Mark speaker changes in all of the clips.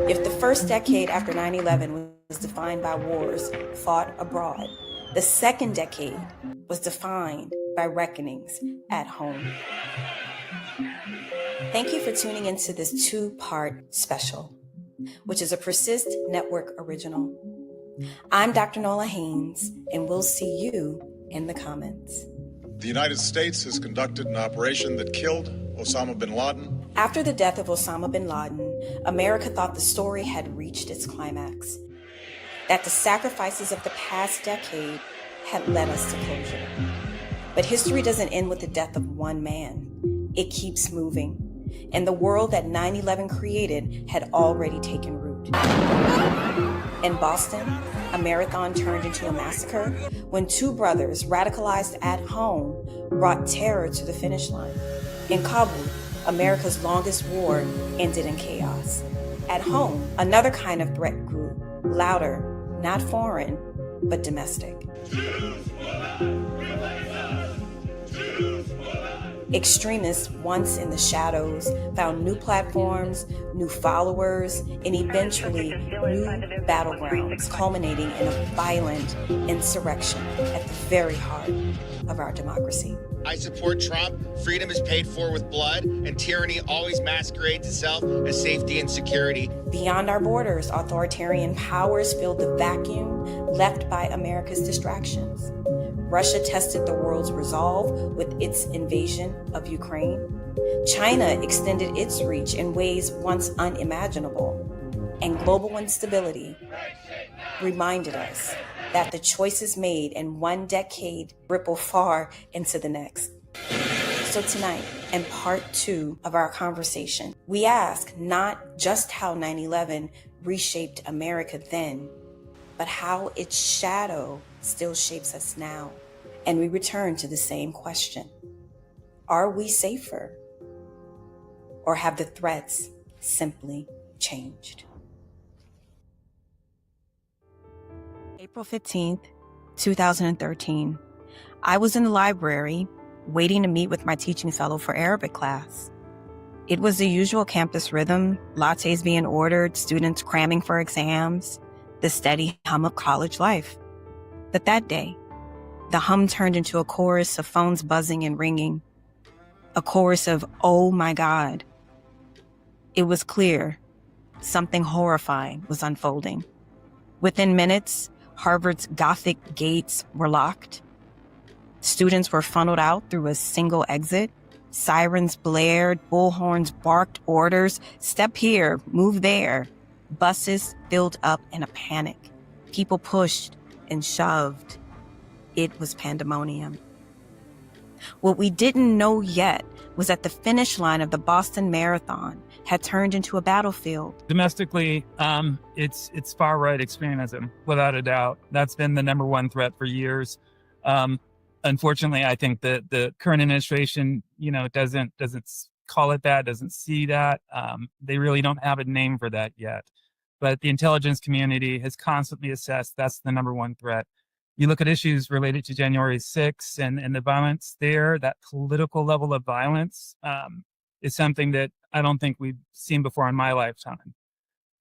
Speaker 1: If the first decade after 9/11 was defined by wars fought abroad, the second decade was defined by reckonings at home. Thank you for tuning into this two-part special, which is a Persist Network original. I'm Dr. Nola Haynes, and we'll see you in the comments.
Speaker 2: The United States has conducted an operation that killed Osama bin Laden.
Speaker 1: After the death of Osama bin Laden, America thought the story had reached its climax, that the sacrifices of the past decade had led us to closure. But history doesn't end with the death of one man. It keeps moving, and the world that 9/11 created had already taken root. In Boston, a marathon turned into a massacre when two brothers radicalized at home brought terror to the finish line. In Kabul, America's longest war ended in chaos. At home, another kind of threat grew, louder, not foreign, but domestic. Extremists, once in the shadows, found new platforms, new followers, and eventually new battlegrounds, culminating in a violent insurrection at the very heart of our democracy.
Speaker 3: I support Trump. Freedom is paid for with blood, and tyranny always masquerades itself as safety and security.
Speaker 1: Beyond our borders, authoritarian powers filled the vacuum left by America's distractions. Russia tested the world's resolve with its invasion of Ukraine. China extended its reach in ways once unimaginable. And global instability reminded us that the choices made in one decade ripple far into the next. So tonight, in part 2 of our conversation, we ask not just how 9/11 reshaped America then, but how its shadow still shapes us now. And we return to the same question. Are we safer? Or have the threats simply changed? April 15th, 2013. I was in the library waiting to meet with my teaching fellow for Arabic class. It was the usual campus rhythm, lattes being ordered, students cramming for exams, the steady hum of college life. But that day, the hum turned into a chorus of phones buzzing and ringing, a chorus of, oh my God. It was clear something horrifying was unfolding. Within minutes, Harvard's Gothic gates were locked. Students were funneled out through a single exit. Sirens blared, bullhorns barked orders, step here, move there. Buses filled up in a panic. People pushed and shoved. It was pandemonium. What we didn't know yet was that the finish line of the Boston Marathon had turned into a battlefield.
Speaker 4: Domestically, it's far-right extremism, without a doubt. That's been the number one threat for years. Unfortunately, I think that the current administration, doesn't call it that, doesn't see that. They really don't have a name for that yet. But the intelligence community has constantly assessed that's the number one threat. You look at issues related to January 6th and the violence there, that political level of violence is something that I don't think we've seen before in my lifetime.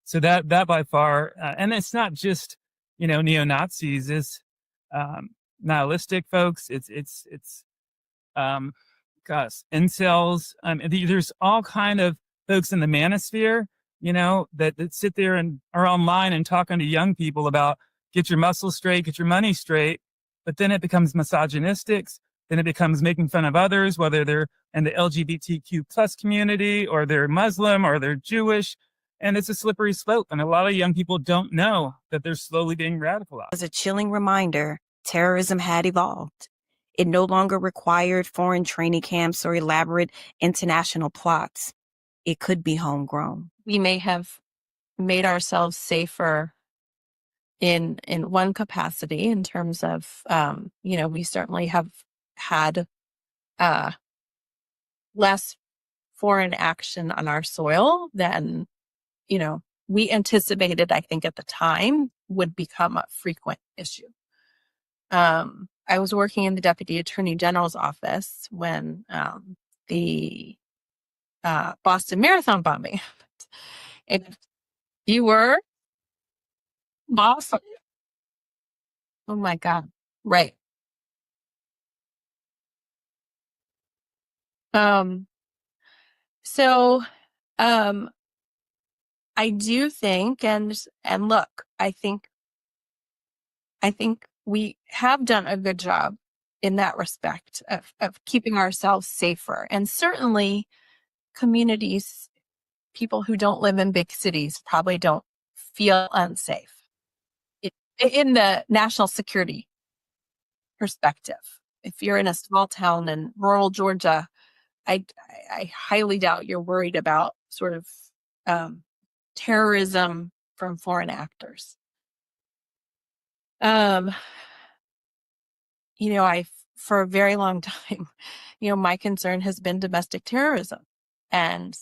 Speaker 4: So that by far, and it's not just, neo-Nazis, it's nihilistic folks, it's incels. There's all kind of folks in the manosphere, that sit there and are online and talking to young people about get your muscles straight, get your money straight. But then it becomes misogynistic. Then it becomes making fun of others, whether they're in the LGBTQ plus community or they're Muslim or they're Jewish. And it's a slippery slope. And a lot of young people don't know that they're slowly being radicalized.
Speaker 1: As a chilling reminder, terrorism had evolved. It no longer required foreign training camps or elaborate international plots. It could be homegrown.
Speaker 5: We may have made ourselves safer in one capacity in terms of, we certainly have had less foreign action on our soil than, we anticipated, I think, at the time would become a frequent issue. I was working in the Deputy Attorney General's office when the Boston Marathon bombing happened. You were? Awesome. Oh my God. Right. So, um, I do think, and look, I think we have done a good job in that respect of keeping ourselves safer. And certainly communities, people who don't live in big cities probably don't feel unsafe in the national security perspective. If you're in a small town in rural Georgia, I highly doubt you're worried about sort of terrorism from foreign actors. For a very long time, my concern has been domestic terrorism, and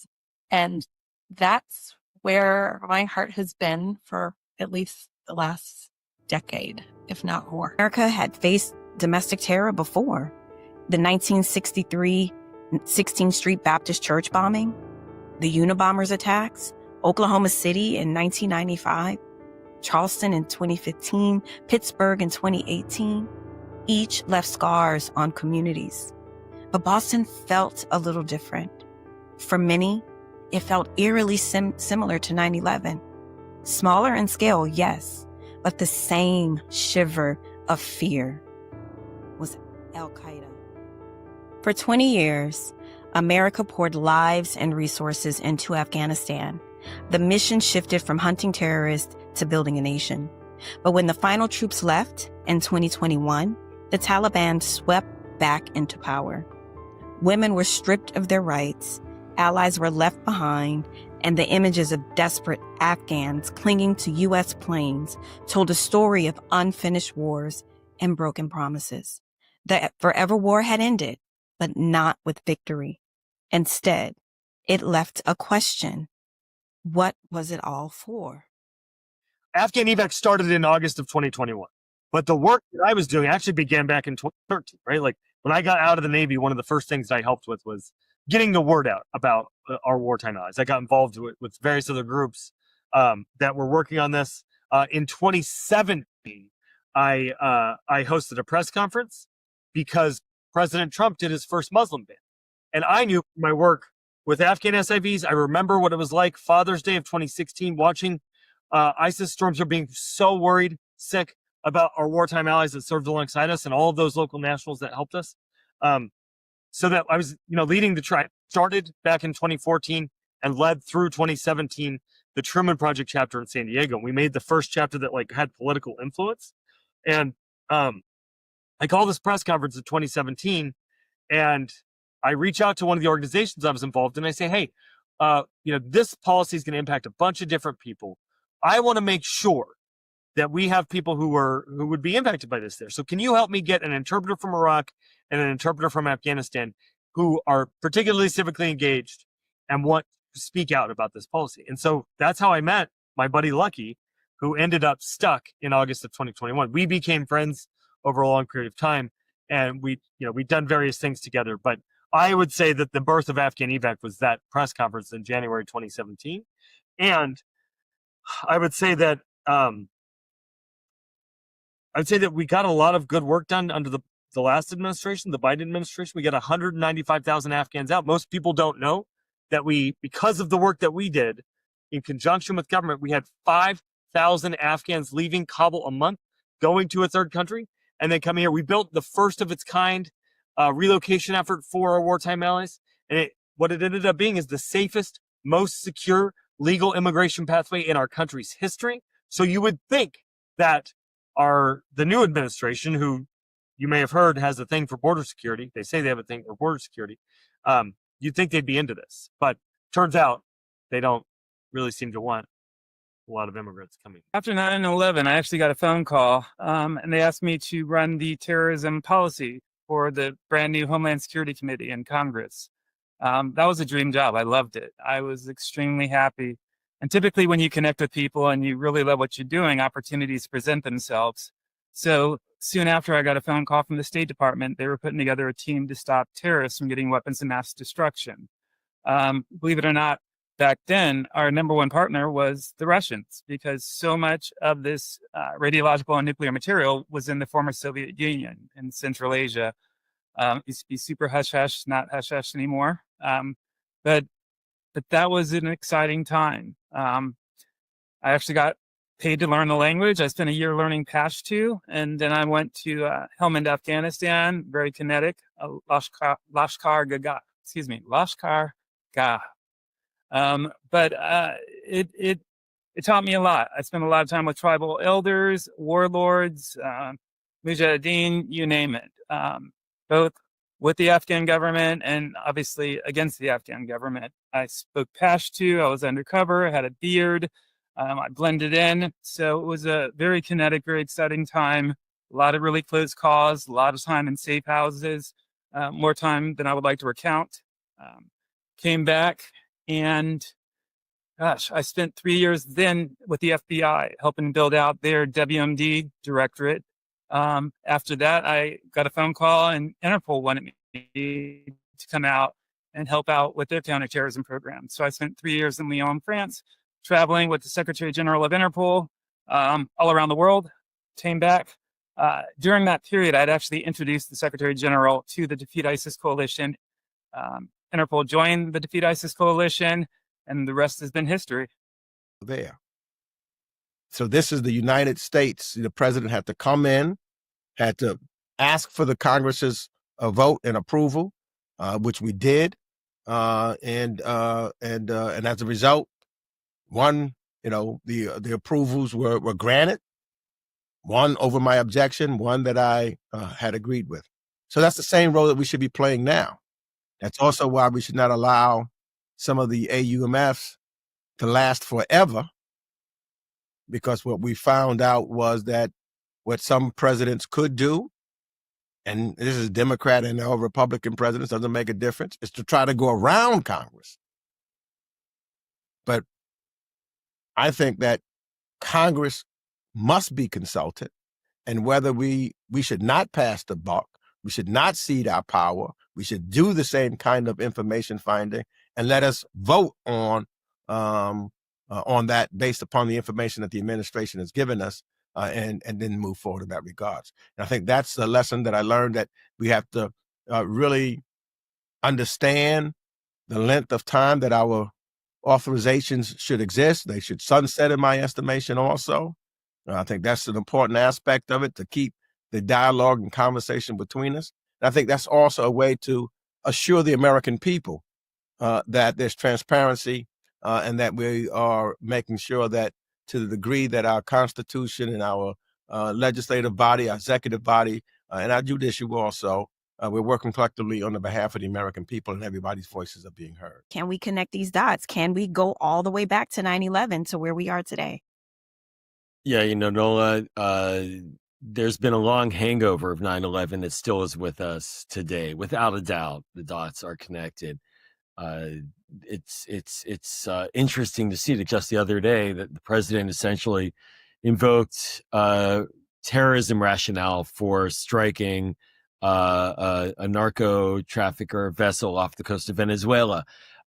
Speaker 5: that's where my heart has been for at least the last decade, if not more.
Speaker 1: America had faced domestic terror before. The 1963 16th Street Baptist Church bombing, the Unabombers attacks, Oklahoma City in 1995, Charleston in 2015, Pittsburgh in 2018. Each left scars on communities. But Boston felt a little different. For many, it felt eerily similar to 9/11. Smaller in scale, yes, but the same shiver of fear was Al-Qaeda. For 20 years, America poured lives and resources into Afghanistan. The mission shifted from hunting terrorists to building a nation. But when the final troops left in 2021, the Taliban swept back into power. Women were stripped of their rights, allies were left behind, and the images of desperate Afghans clinging to U.S. planes told a story of unfinished wars and broken promises. The forever war had ended, but not with victory. Instead, it left a question. What was it all for?
Speaker 6: AfghanEvac started in August of 2021, but the work that I was doing actually began back in 2013, right? Like when I got out of the Navy, one of the first things that I helped with was getting the word out about our wartime allies. I got involved with various other groups that were working on this. In 2017, I hosted a press conference because President Trump did his first Muslim ban. And I knew from my work with Afghan SIVs, I remember what it was like Father's Day of 2016, watching ISIS storms are being so worried, sick about our wartime allies that served alongside us and all of those local nationals that helped us. So that I was, leading the tribe, started back in 2014 and led through 2017, the Truman Project chapter in San Diego. We made the first chapter that had political influence. And I called this press conference in 2017 and I reach out to one of the organizations I was involved in. I say, hey, this policy is going to impact a bunch of different people. I want to make sure that we have people who would be impacted by this there. So can you help me get an interpreter from Iraq and an interpreter from Afghanistan who are particularly civically engaged and want to speak out about this policy? And so that's how I met my buddy Lucky, who ended up stuck in August of 2021. We became friends over a long period of time, and we've done various things together. But I would say that the birth of AfghanEvac was that press conference in January 2017. And I would say that we got a lot of good work done under the last administration, the Biden administration. We got 195,000 Afghans out. Most people don't know that because of the work that we did in conjunction with government, we had 5,000 Afghans leaving Kabul a month, going to a third country, and then coming here. We built the first of its kind relocation effort for our wartime allies. And what it ended up being is the safest, most secure legal immigration pathway in our country's history. So you would think that the new administration, who you may have heard has a thing for border security, they say they have a thing for border security, you'd think they'd be into this. But turns out they don't really seem to want a lot of immigrants coming.
Speaker 4: After 9/11, I actually got a phone call, and they asked me to run the terrorism policy for the brand new Homeland Security Committee in Congress. That was a dream job. I loved it. I was extremely happy. And typically when you connect with people and you really love what you're doing, opportunities present themselves. So soon after, I got a phone call from the State Department. They were putting together a team to stop terrorists from getting weapons of mass destruction. Believe it or not, back then, our number one partner was the Russians, because so much of this radiological and nuclear material was in the former Soviet Union in Central Asia. It used to be super hush-hush, not hush-hush anymore. But that was an exciting time. I actually got paid to learn the language. I spent a year learning Pashto, and then I went to Helmand, Afghanistan, very kinetic, Lashkar Gah. But it taught me a lot. I spent a lot of time with tribal elders, warlords, mujahideen, you name it, both with the Afghan government and obviously against the Afghan government. I spoke Pashto, I was undercover, I had a beard, I blended in. So it was a very kinetic, very exciting time. A lot of really close calls, a lot of time in safe houses, more time than I would like to recount. Came back, and gosh, I spent 3 years then with the FBI helping build out their WMD directorate. After that, I got a phone call, and Interpol wanted me to come out and help out with their counterterrorism program. So I spent 3 years in Lyon, France, traveling with the Secretary General of Interpol all around the world. Came back. During that period, I'd actually introduced the Secretary General to the Defeat ISIS Coalition. Interpol joined the Defeat ISIS Coalition, and the rest has been history.
Speaker 7: There. So this is the United States. The president had to come in, had to ask for the Congress's vote and approval, which we did, and as a result, one, the approvals were granted. One over my objection, one that I had agreed with. So that's the same role that we should be playing now. That's also why we should not allow some of the AUMFs to last forever, because what we found out was that what some presidents could do, and this is Democrat and all Republican presidents, doesn't make a difference, is to try to go around Congress. But I think that Congress must be consulted, and whether we should not pass the buck, we should not cede our power, we should do the same kind of information finding and let us vote on that based upon the information that the administration has given us, and then move forward in that regards. And I think that's the lesson that I learned, that we have to really understand the length of time that our authorizations should exist. They should sunset, in my estimation, also. I think that's an important aspect of it, to keep the dialogue and conversation between us. And I think that's also a way to assure the American people that there's transparency, and that we are making sure that, to the degree that our Constitution and our legislative body, our executive body, and our judicial also, we're working collectively on the behalf of the American people, and everybody's voices are being heard.
Speaker 1: Can we connect these dots? Can we go all the way back to 9/11 to where we are today?
Speaker 8: Yeah, Nola, there's been a long hangover of 9/11 that still is with us today. Without a doubt, the dots are connected. It's interesting to see that just the other day that the president essentially invoked terrorism rationale for striking a narco trafficker vessel off the coast of Venezuela.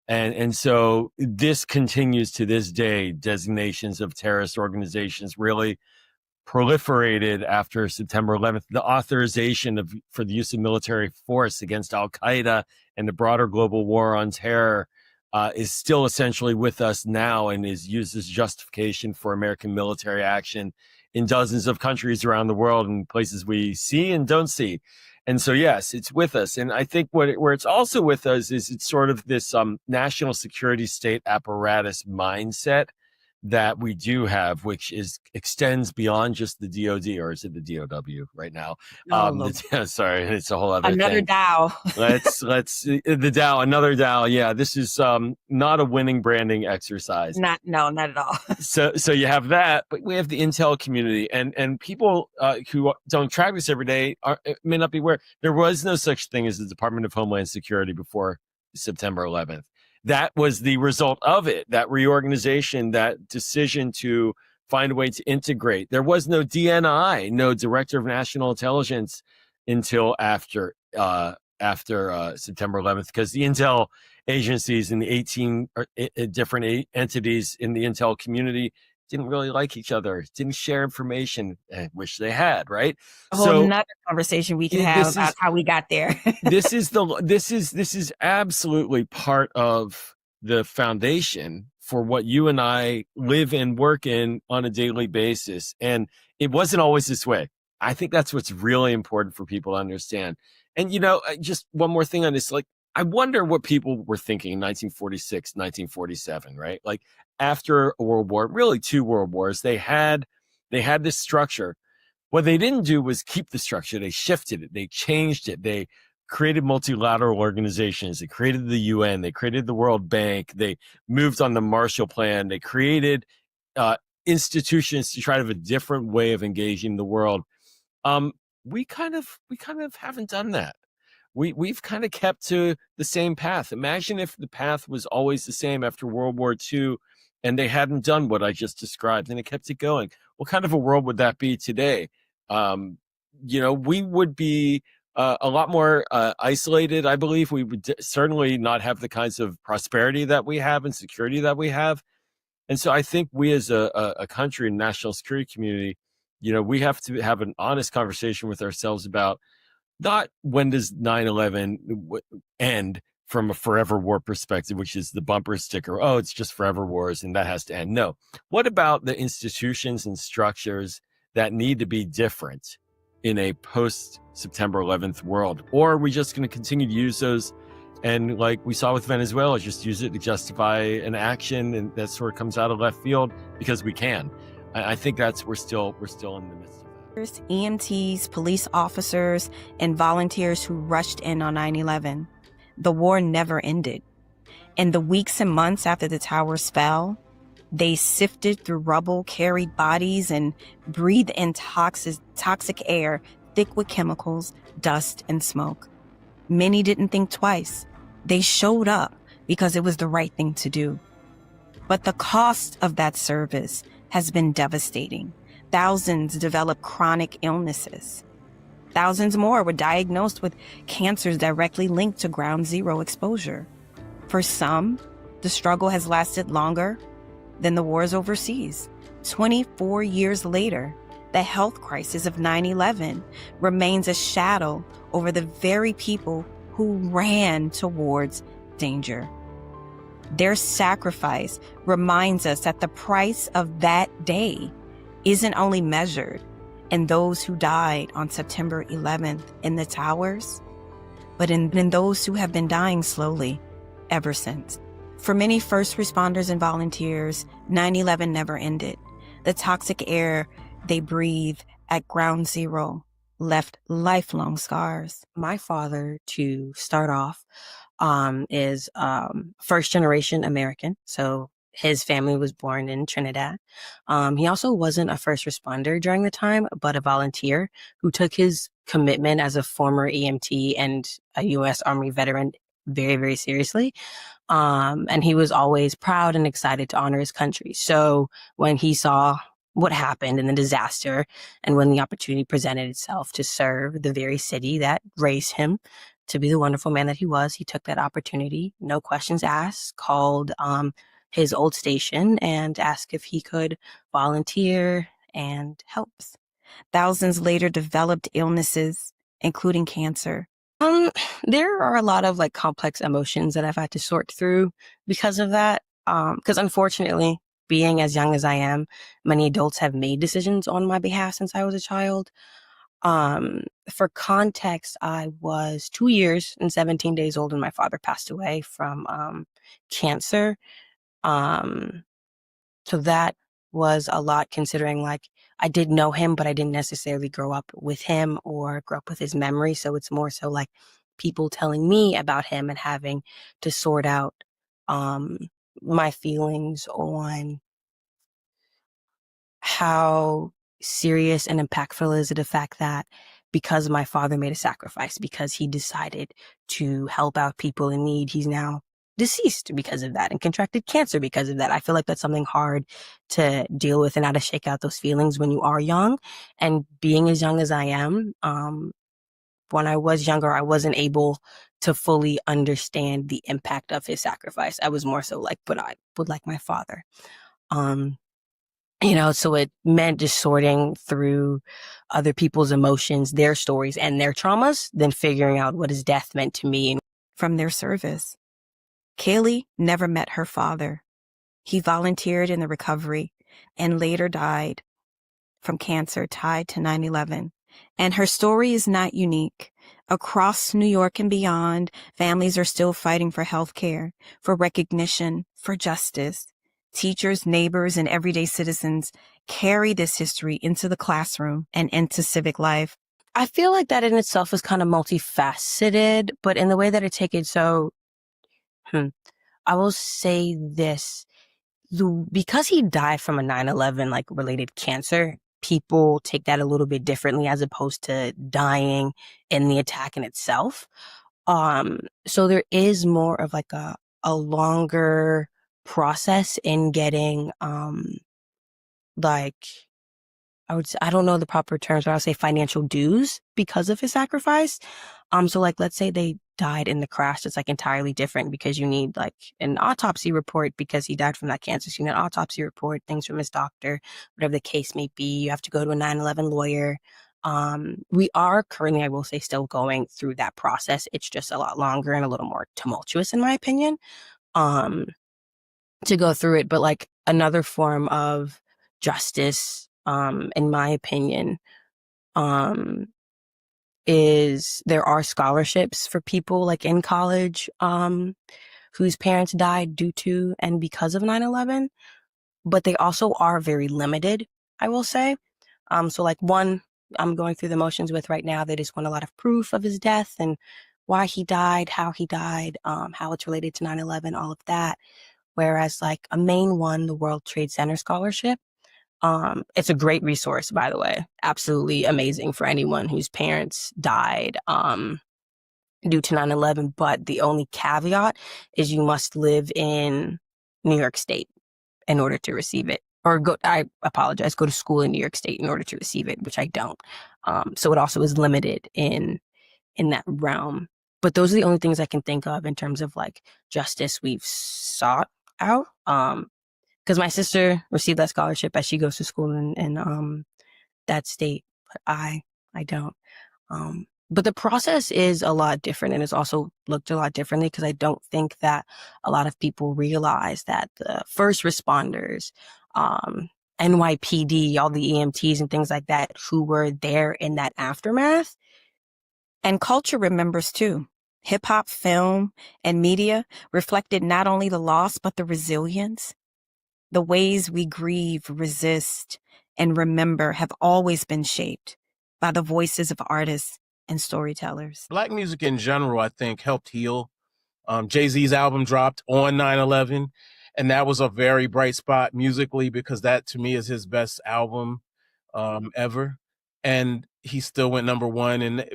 Speaker 8: And so this continues to this day. Designations of terrorist organizations really proliferated after September 11th. The authorization for the use of military force against Al-Qaeda and the broader global war on terror is still essentially with us now, and is used as justification for American military action in dozens of countries around the world, and places we see and don't see. And so, yes, it's with us. And I think where it's also with us is it's sort of this national security state apparatus mindset that we do have, which extends beyond just the DOD, or is it the DOW right now? Sorry, it's a whole other
Speaker 1: another
Speaker 8: thing.
Speaker 1: Dow.
Speaker 8: let's the Dow, another Dow. Yeah, this is not a winning branding exercise.
Speaker 1: Not at all.
Speaker 8: So you have that, but we have the intel community, and people who don't track this every day may not be aware. There was no such thing as the Department of Homeland Security before September 11th. That was the result of it, that reorganization, that decision to find a way to integrate. There was no DNI, no Director of National Intelligence, until after September 11th, because the intel agencies and the 18 different entities in the intel community didn't really like each other, didn't share information. I wish they had, right?
Speaker 1: A whole nother conversation we can have about how we got there.
Speaker 8: this is absolutely part of the foundation for what you and I live and work in on a daily basis. And it wasn't always this way. I think that's what's really important for people to understand. And, just one more thing on this, like, I wonder what people were thinking in 1946, 1947, right? Like after a world war, really 2 world wars, they had this structure. What they didn't do was keep the structure. They shifted it. They changed it. They created multilateral organizations. They created the UN. They created the World Bank. They moved on the Marshall Plan. They created institutions to try to have a different way of engaging the world. We kind of haven't done that. We've kind of kept to the same path. Imagine if the path was always the same after World War II and they hadn't done what I just described and it kept it going. What kind of a world would that be today? We would be a lot more isolated. I believe we would certainly not have the kinds of prosperity that we have and security that we have. And so I think we as a country and national security community, we have to have an honest conversation with ourselves about not when does 9/11 end from a forever war perspective, which is the bumper sticker. Oh, it's just forever wars and that has to end. No. What about the institutions and structures that need to be different in a post September 11th world? Or are we just going to continue to use those? And like we saw with Venezuela, just use it to justify an action. And that sort of comes out of left field because we can. I think we're still in the midst of that.
Speaker 1: EMTs, police officers, and volunteers who rushed in on 9/11. The war never ended. In the weeks and months after the towers fell, they sifted through rubble, carried bodies, and breathed in toxic air thick with chemicals, dust, and smoke. Many didn't think twice. They showed up because it was the right thing to do. But the cost of that service has been devastating. Thousands developed chronic illnesses. Thousands more were diagnosed with cancers directly linked to ground zero exposure. For some, the struggle has lasted longer than the wars overseas. 24 years later, the health crisis of 9/11 remains a shadow over the very people who ran towards danger. Their sacrifice reminds us that the price of that day isn't only measured in those who died on September 11th in the towers, but in those who have been dying slowly ever since. For many first responders and volunteers, 9/11 never ended. The toxic air they breathed at ground zero left lifelong scars.
Speaker 9: My father, to start off, is first generation American. So his family was born in Trinidad. He also wasn't a first responder during the time, but a volunteer who took his commitment as a former EMT and a U.S. Army veteran very, very seriously. And he was always proud and excited to honor his country. So when he saw what happened in the disaster and when the opportunity presented itself to serve the very city that raised him to be the wonderful man that he was, he took that opportunity, no questions asked, called his old station and asked if he could volunteer and help.
Speaker 1: Thousands later developed illnesses, including cancer.
Speaker 9: There are a lot of complex emotions that I've had to sort through because of that. Because unfortunately, being as young as I am, many adults have made decisions on my behalf since I was a child. For context, I was 2 years and 17 days old when my father passed away from cancer. So that was a lot, considering I did know him, but I didn't necessarily grow up with him or grow up with his memory. So it's more so people telling me about him and having to sort out my feelings on how serious and impactful is it the fact that because my father made a sacrifice, because he decided to help out people in need, he's now deceased because of that and contracted cancer because of that. I feel like that's something hard to deal with and how to shake out those feelings when you are young. And being as young as I am, when I was younger, I wasn't able to fully understand the impact of his sacrifice. I was more so like, but I would like my father. So it meant just sorting through other people's emotions, their stories, and their traumas, then figuring out what his death meant to me.
Speaker 1: From their service, Kayleigh never met her father. He volunteered in the recovery and later died from cancer tied to 9/11. And her story is not unique. Across New York and beyond, families are still fighting for health care, for recognition, for justice. Teachers, neighbors, and everyday citizens carry this history into the classroom and into civic life.
Speaker 9: I feel like that in itself is kind of multifaceted, but in the way that I take it, I will say this. Because he died from a 9/11 like related cancer, people take that a little bit differently as opposed to dying in the attack in itself. So there is more of like a longer process in getting like I don't know the proper terms, but I would say financial dues because of his sacrifice. So like, let's say they died in the crash. It's like entirely different because you need like an autopsy report because he died from that cancer. So you need an autopsy report, things from his doctor, whatever the case may be. You have to go to a 9/11 lawyer. We are currently, I will say, still going through that process. It's just a lot longer and a little more tumultuous, in my opinion, to go through it. But like another form of justice, in my opinion, is there are scholarships for people like in college, whose parents died due to and because of 9/11, but they also are very limited, I will say. So like one I'm going through the motions with right now, they just want a lot of proof of his death and why he died, how it's related to 9/11, all of that. Whereas like a main one, the World Trade Center scholarship, it's a great resource, by the way. Absolutely amazing for anyone whose parents died due to 9/11. But the only caveat is you must live in New York State in order to receive it. Or go to school in New York State in order to receive it, which I don't. So it also is limited in that realm. But those are the only things I can think of in terms of like justice we've sought out. Because my sister received that scholarship as she goes to school in that state, but I don't. But the process is a lot different, and it's also looked a lot differently because I don't think that a lot of people realize that the first responders, NYPD, all the EMTs and things like that, who were there in that aftermath.
Speaker 1: And culture remembers too. Hip hop, film, and media reflected not only the loss, but the resilience. The ways we grieve, resist, and remember have always been shaped by the voices of artists and storytellers.
Speaker 7: Black music in general, I think, helped heal. Jay-Z's album dropped on 9/11, and that was a very bright spot musically because that, to me, is his best album ever. And he still went #1, and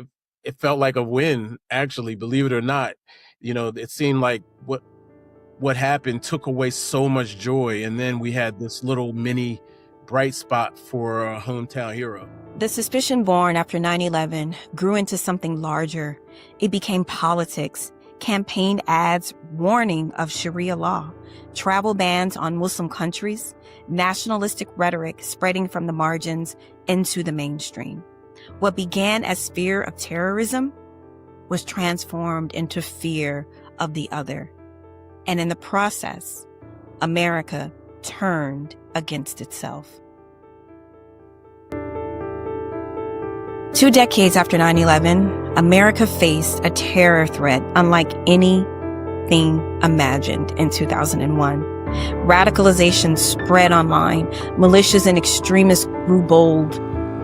Speaker 7: it felt like a win, actually, believe it or not. It seemed like what happened took away so much joy, and then we had this little mini bright spot for a hometown hero.
Speaker 1: The suspicion born after 9/11 grew into something larger. It became politics, campaign ads warning of Sharia law, travel bans on Muslim countries, nationalistic rhetoric spreading from the margins into the mainstream. What began as fear of terrorism was transformed into fear of the other. And in the process, America turned against itself. 2 decades after 9/11, America faced a terror threat unlike anything imagined in 2001. Radicalization spread online, militias and extremists grew bold,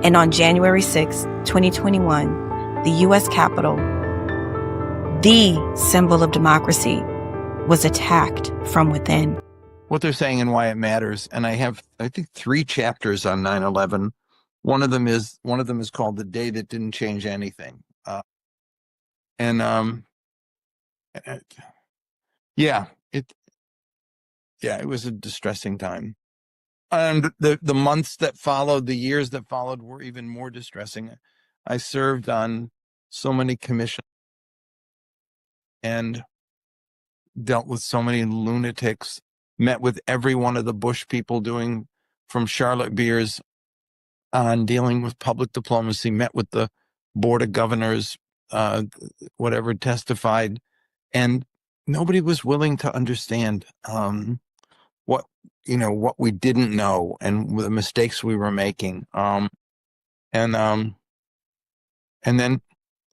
Speaker 1: and on January 6, 2021, the U.S. Capitol, the symbol of democracy, was attacked from within.
Speaker 10: What they're saying and why it matters. And I have, I think, 3 chapters on 9/11. One of them is called "The Day That Didn't Change Anything." It was a distressing time. And the months that followed, the years that followed were even more distressing. I served on so many commissions and dealt with so many lunatics, met with every one of the Bush people doing from Charlotte Beers on dealing with public diplomacy, met with the board of governors, whatever, testified, and nobody was willing to understand what we didn't know and the mistakes we were making. And then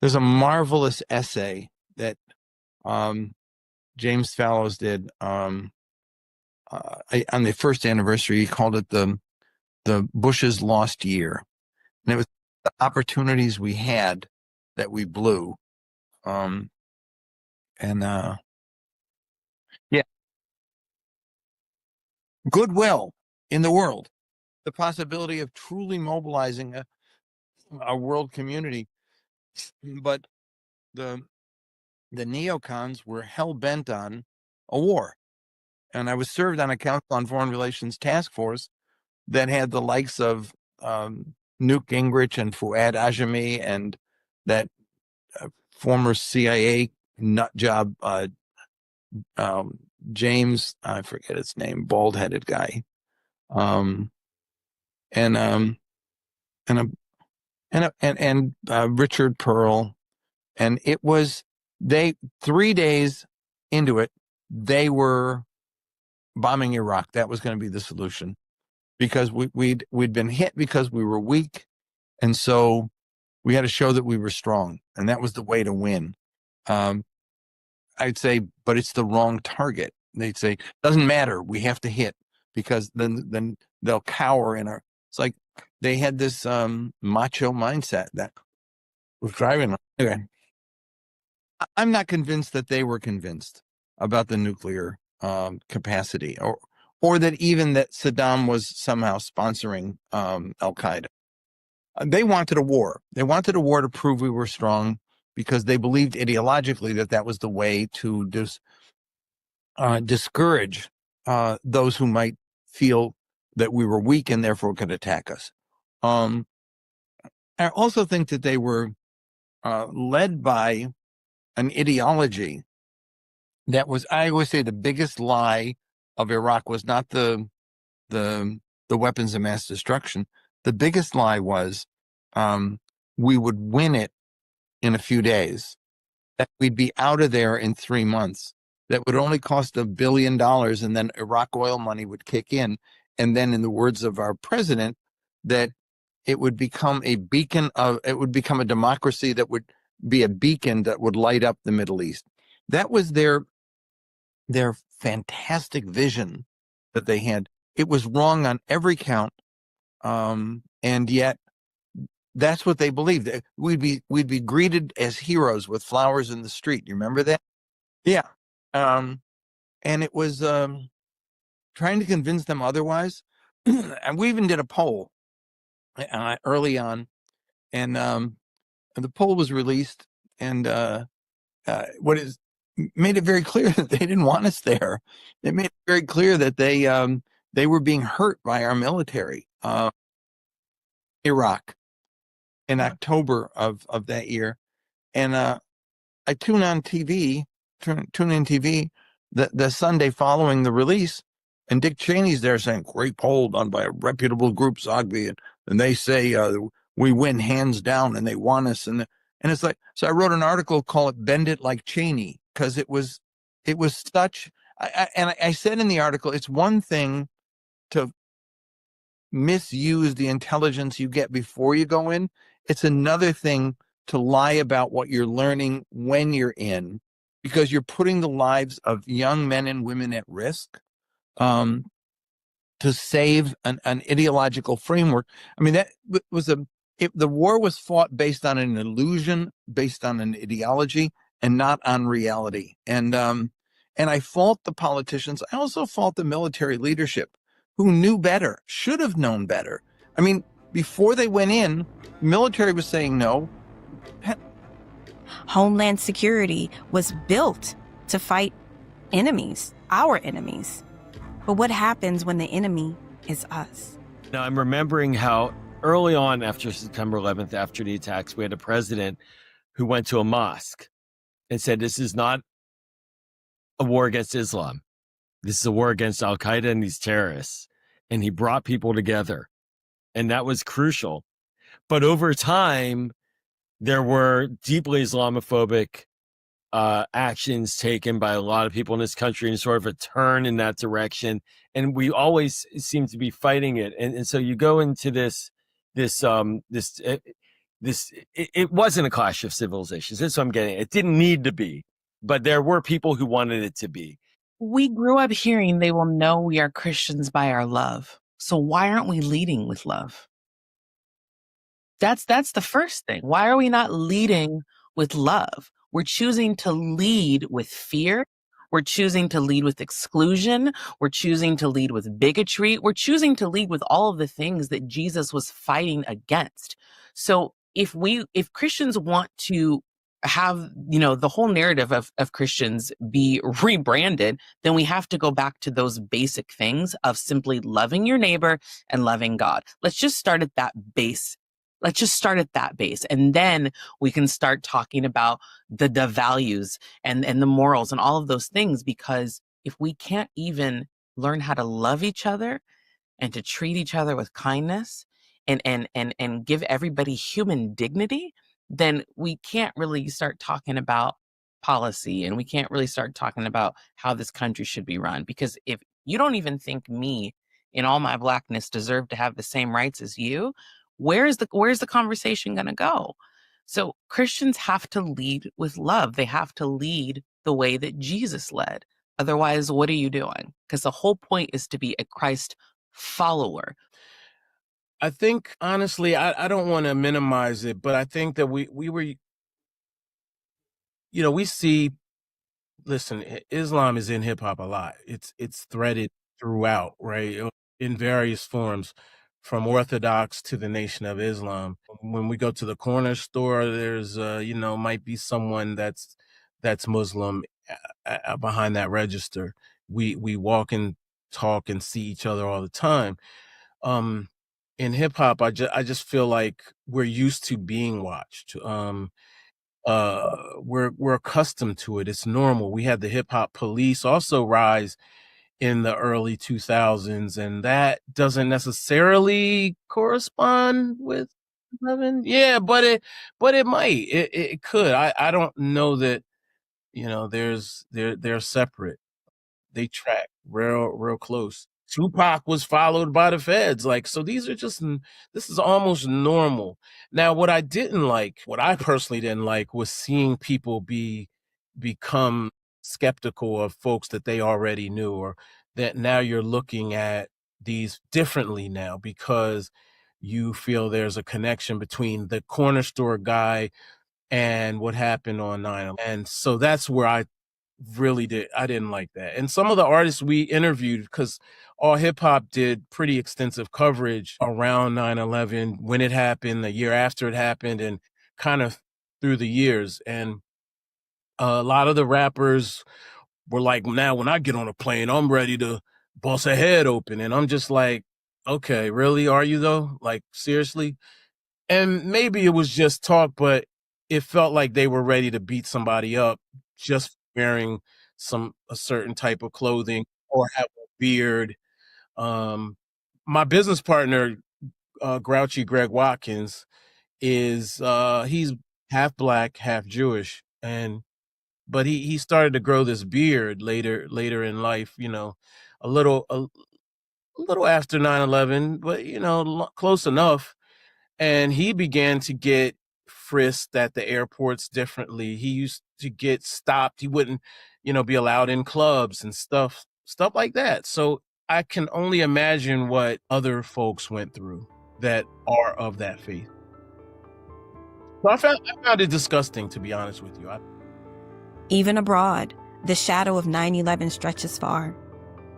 Speaker 10: there's a marvelous essay that James Fallows did on the first anniversary. He called it the Bush's Lost Year, and it was the opportunities we had that we blew. Yeah, goodwill in the world, the possibility of truly mobilizing a world community, but the neocons were hell-bent on a war. And I was served on a Council on Foreign Relations task force that had the likes of Newt Gingrich and Fuad Ajami and that former CIA nut job, James, I forget his name, bald-headed guy, and Richard Pearl. And it was 3 days into it, they were bombing Iraq. That was going to be the solution, because we'd been hit because we were weak, and so we had to show that we were strong, and that was the way to win. I'd say, but it's the wrong target. They'd say, doesn't matter, we have to hit, because then they'll cower in our. It's like they had this macho mindset that was driving them. Anyway, I'm not convinced that they were convinced about the nuclear capacity, or that even that Saddam was somehow sponsoring Al-Qaeda. They wanted a war. They wanted a war to prove we were strong, because they believed ideologically that was the way to discourage those who might feel that we were weak and therefore could attack us. I also think that they were led by an ideology that was, I always say, the biggest lie of Iraq was not the weapons of mass destruction. The biggest lie was we would win it in a few days, that we'd be out of there in 3 months, that would only cost $1 billion, and then Iraq oil money would kick in. And then, in the words of our president, that it would become a democracy that would be a beacon that would light up the Middle East. That was their fantastic vision that they had. It was wrong on every count, and yet that's what they believed. We'd be greeted as heroes with flowers in the street. You remember that? Yeah. And it was trying to convince them otherwise. And we even did a poll early on, and the poll was released, and made it very clear that they didn't want us there. It made it very clear that they were being hurt by our military. Iraq in October of that year, and I tune in TV the Sunday following the release, and Dick Cheney's there saying, "Great poll done by a reputable group, Zogby, and they say we win hands down, and they want us." And it's like, so I wrote an article called it "Bend It Like Cheney," because it was such. I said in the article, it's one thing to misuse the intelligence you get before you go in. It's another thing to lie about what you're learning when you're in, because you're putting the lives of young men and women at risk to save an ideological framework. I mean, that was the war was fought based on an illusion, based on an ideology, and not on reality. And I fault the politicians. I also fault the military leadership, who knew better, should have known better. I mean, before they went in, the military was saying no.
Speaker 1: Homeland Security was built to fight enemies, our enemies. But what happens when the enemy is us?
Speaker 8: Now, I'm remembering how early on after September 11th, after the attacks, we had a president who went to a mosque and said, this is not a war against Islam. This is a war against Al Qaeda and these terrorists. And he brought people together. And that was crucial. But over time, there were deeply Islamophobic actions taken by a lot of people in this country and sort of a turn in that direction. And we always seem to be fighting it. And so you go into it wasn't a clash of civilizations. That's what I'm getting. It didn't need to be, but there were people who wanted it to be.
Speaker 11: We grew up hearing they will know we are Christians by our love. So why aren't we leading with love? That's the first thing. Why are we not leading with love? We're choosing to lead with fear. We're choosing to lead with exclusion. We're choosing to lead with bigotry. We're choosing to lead with all of the things that Jesus was fighting against. So if Christians want to have, the whole narrative of Christians be rebranded, then we have to go back to those basic things of simply loving your neighbor and loving God. Let's just start at that base. And then we can start talking about the values and the morals and all of those things, because if we can't even learn how to love each other and to treat each other with kindness and give everybody human dignity, then we can't really start talking about policy, and we can't really start talking about how this country should be run. Because if you don't even think me in all my blackness deserve to have the same rights as you, where's the conversation going to go? So Christians have to lead with love. They have to lead the way that Jesus led. Otherwise, what are you doing? Because the whole point is to be a Christ follower.
Speaker 12: I think, honestly, I don't want to minimize it, but I think that we were, we see, listen, Islam is in hip hop a lot. It's threaded throughout, right? In various forms, from Orthodox to the Nation of Islam. When we go to the corner store, there's, might be someone that's Muslim behind that register. We walk and talk and see each other all the time. In hip hop, I just feel like we're used to being watched. We're accustomed to it. It's normal. We had the hip hop police also rise in the early 2000s, and that doesn't necessarily correspond with 11. Yeah, but it might. It could. I don't know that. They're separate. They track real close. Tupac was followed by the feds. So this is almost normal. Now, what I personally didn't like was seeing people become skeptical of folks that they already knew, or that now you're looking at these differently now because you feel there's a connection between the corner store guy and what happened on 9/11. And so that's where I didn't like that. And some of the artists we interviewed, because All Hip Hop did pretty extensive coverage around 9/11, when it happened, the year after it happened, and kind of through the years. And a lot of the rappers were like, now when I get on a plane, I'm ready to bust a head open. And I'm just like, okay, really? Are you though? Seriously? And maybe it was just talk, but it felt like they were ready to beat somebody up just wearing a certain type of clothing or have a beard. My business partner, Grouchy Greg Watkins, he's half black, half Jewish, but he started to grow this beard later in life, a little after 9/11, but close enough. And he began to get frisked at the airports differently. He used to get stopped. He wouldn't, be allowed in clubs and stuff like that. So I can only imagine what other folks went through that are of that faith. So I found it disgusting, to be honest with you.
Speaker 1: Even abroad, the shadow of 9/11 stretches far.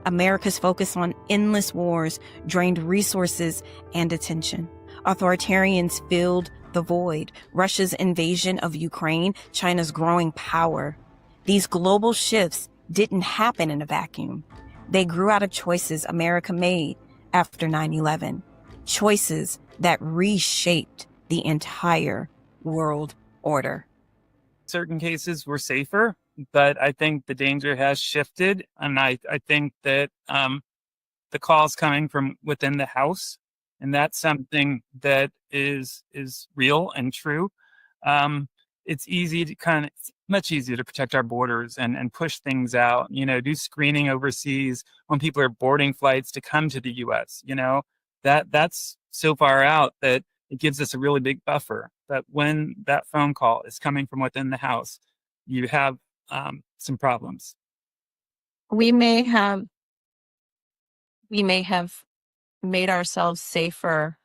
Speaker 1: America's focus on endless wars drained resources and attention. Authoritarians filled the void. Russia's invasion of Ukraine, China's growing power. These global shifts didn't happen in a vacuum. They grew out of choices America made after 9/11. Choices that reshaped the entire world order.
Speaker 4: certain cases we're safer, but I think the danger has shifted. And I think that the calls coming from within the house, and that's something that is real and true. It's easy to it's much easier to protect our borders and push things out, do screening overseas when people are boarding flights to come to the US, that's so far out that it gives us a really big buffer. But when that phone call is coming from within the house, you have some problems.
Speaker 5: We may have made ourselves safer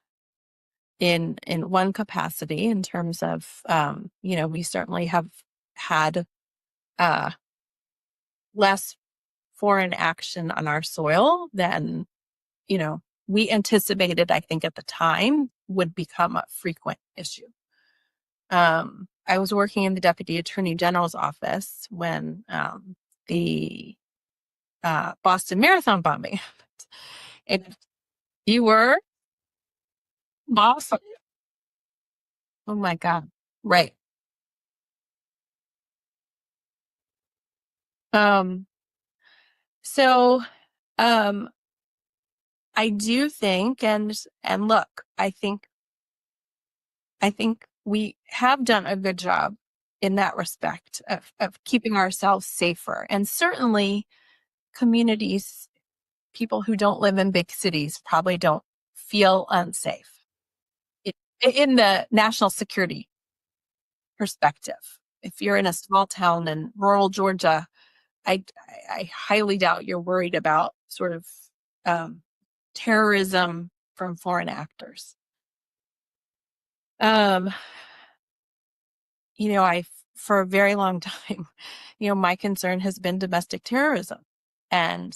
Speaker 5: in one capacity in terms of we certainly have had less foreign action on our soil than we anticipated, I think, at the time would become a frequent issue. I was working in the Deputy Attorney General's office when the Boston Marathon bombing happened. And you were Boston. Oh my God. Right. So I do think, and look, I think we have done a good job in that respect of keeping ourselves safer. And certainly communities, people who don't live in big cities probably don't feel unsafe in the national security perspective. If you're in a small town in rural Georgia, I highly doubt you're worried about sort of terrorism from foreign actors. For a very long time, my concern has been domestic terrorism, and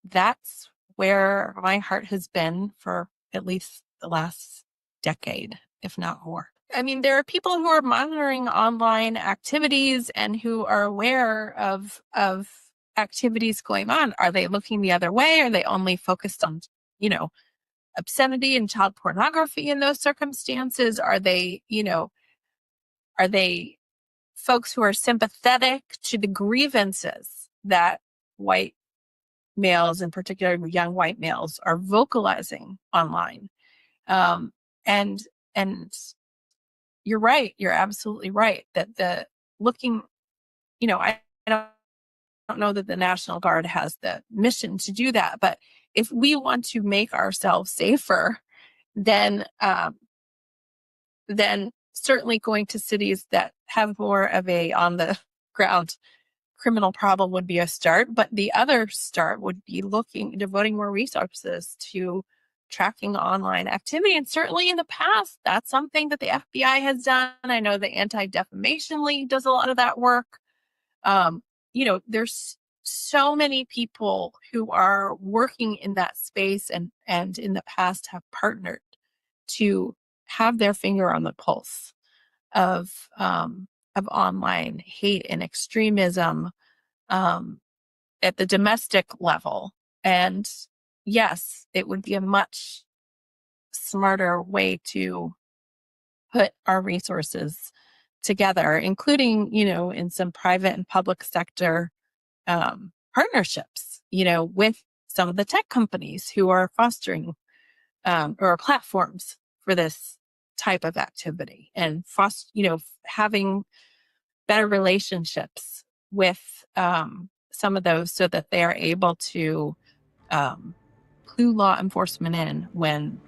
Speaker 5: that's where my heart has been for at least the last decade, if not more. I mean, there are people who are monitoring online activities and who are aware of activities going on. Are they looking the other way? Are they only focused on, obscenity and child pornography in those circumstances? Are they folks who are sympathetic to the grievances that white males, in particular young white males, are vocalizing online? And you're right. You're absolutely right that I don't know that the National Guard has the mission to do that, but if we want to make ourselves safer, then certainly going to cities that have more of a on the ground criminal problem would be a start. But the other start would be devoting more resources to tracking online activity. And certainly in the past, that's something that the FBI has done. I know the Anti-Defamation League does a lot of that work. There's so many people who are working in that space and in the past have partnered to have their finger on the pulse of online hate and extremism at the domestic level. And yes, it would be a much smarter way to put our resources together, including, in some private and public sector partnerships, with some of the tech companies who are fostering or platforms for this type of activity, and having better relationships with some of those so that they are able to clue law enforcement in when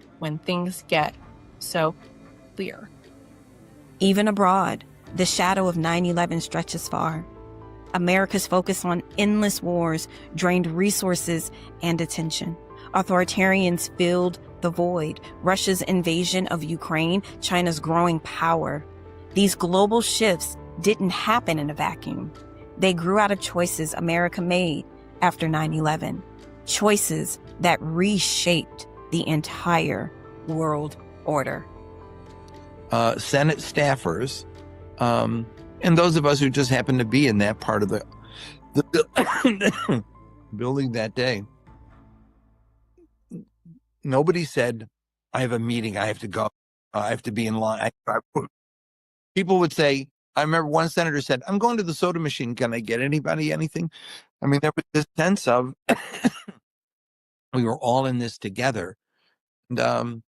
Speaker 5: things get so clear.
Speaker 1: Even abroad, the shadow of 9/11 stretches far. America's focus on endless wars drained resources and attention. Authoritarians filled the void. Russia's invasion of Ukraine, China's growing power. These global shifts didn't happen in a vacuum. They grew out of choices America made after 9/11. Choices that reshaped the entire world order.
Speaker 10: Senate staffers, and those of us who just happened to be in that part of the building that day, nobody said, I have a meeting, I have to go, I have to be in line. People would say, I remember one senator said, I'm going to the soda machine. Can I get anybody anything? I mean, there was this sense of we were all in this together. And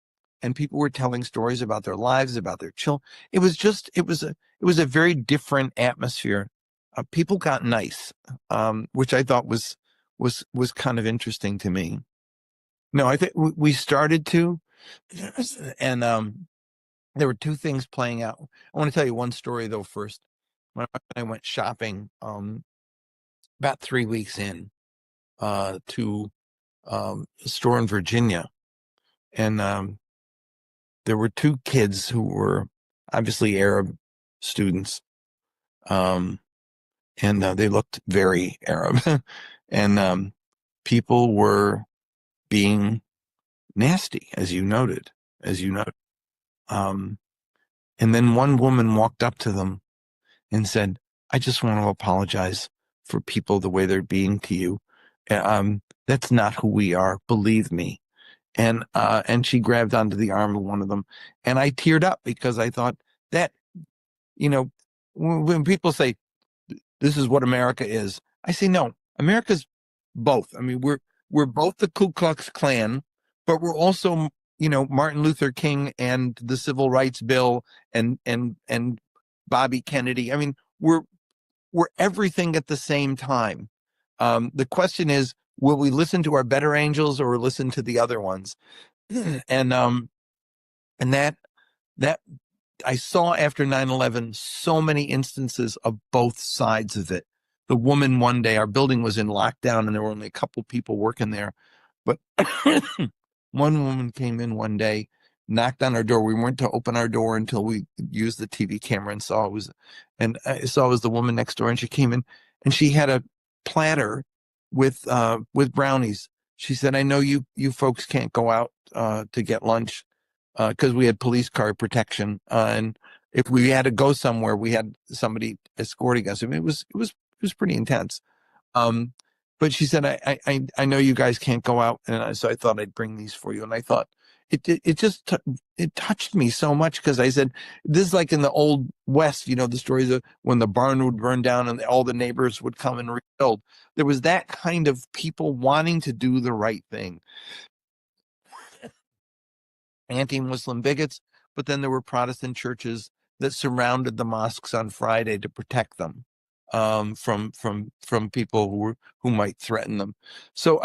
Speaker 10: people were telling stories about their lives, about their children. It was a very different atmosphere. People got nice, which I thought was kind of interesting to me. No, I think we started to, and there were two things playing out. I want to tell you one story though first. When I went shopping, about 3 weeks in, to a store in Virginia, and there were two kids who were obviously Arab students, and they looked very Arab, and people were being nasty, as you noted. And then one woman walked up to them and said, I just want to apologize for people the way they're being to you. That's not who we are, believe me. And she grabbed onto the arm of one of them, and I teared up because I thought that, when people say this is what America is, I say no, America's both. I mean, we're both the Ku Klux Klan, but we're also, Martin Luther King and the Civil Rights Bill and Bobby Kennedy. I mean, we're everything at the same time. The question is, will we listen to our better angels or listen to the other ones? And that I saw after 9/11 so many instances of both sides of it. The woman one day, our building was in lockdown and there were only a couple people working there, but one woman came in one day, knocked on our door. We weren't to open our door until we used the TV camera and saw it was the woman next door, and she came in and she had a platter with brownies. She said, I know you folks can't go out to get lunch because we had police car protection, and if we had to go somewhere, we had somebody escorting us. I mean, it was pretty intense. But she said, I know you guys can't go out, and so I thought I'd bring these for you. And I thought it just touched me so much, because I said, this is like in the old West, the stories of when the barn would burn down and all the neighbors would come and rebuild. There was that kind of people wanting to do the right thing. Anti-Muslim bigots, but then there were Protestant churches that surrounded the mosques on Friday to protect them from people who might threaten them. So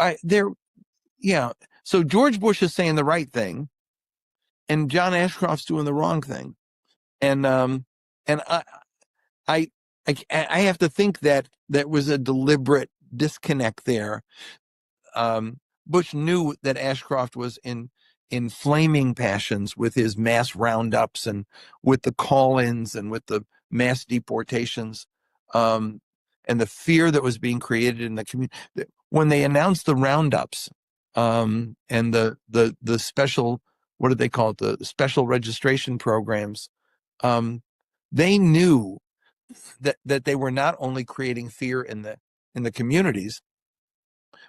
Speaker 10: so George Bush is saying the right thing, and John Ashcroft's doing the wrong thing, and I have to think that was a deliberate disconnect there. Bush knew that Ashcroft was in flaming passions with his mass roundups and with the call-ins and with the mass deportations, and the fear that was being created in the community. When they announced the roundups, and the special, what did they call it? The special registration programs, they knew that they were not only creating fear in the communities,